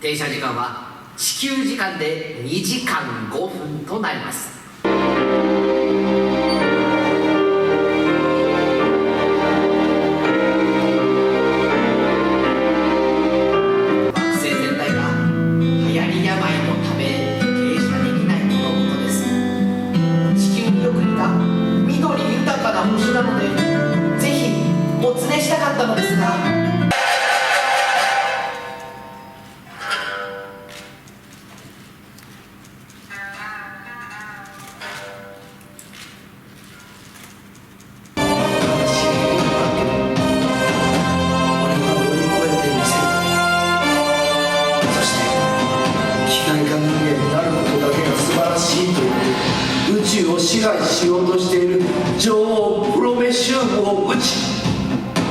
停車時間は地球時間で2時間5分となります。惑星全体が流行り病のため停車できないとのことです。地球によく似た緑豊かな星なので、ぜひお連れしたかったのですが、宇宙を支配しようとしている女王プロメシウムを撃ち、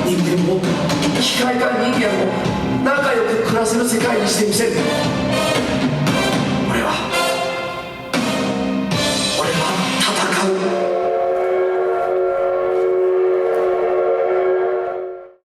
人間も機械化人間も仲良く暮らせる世界にしてみせる。俺は戦う。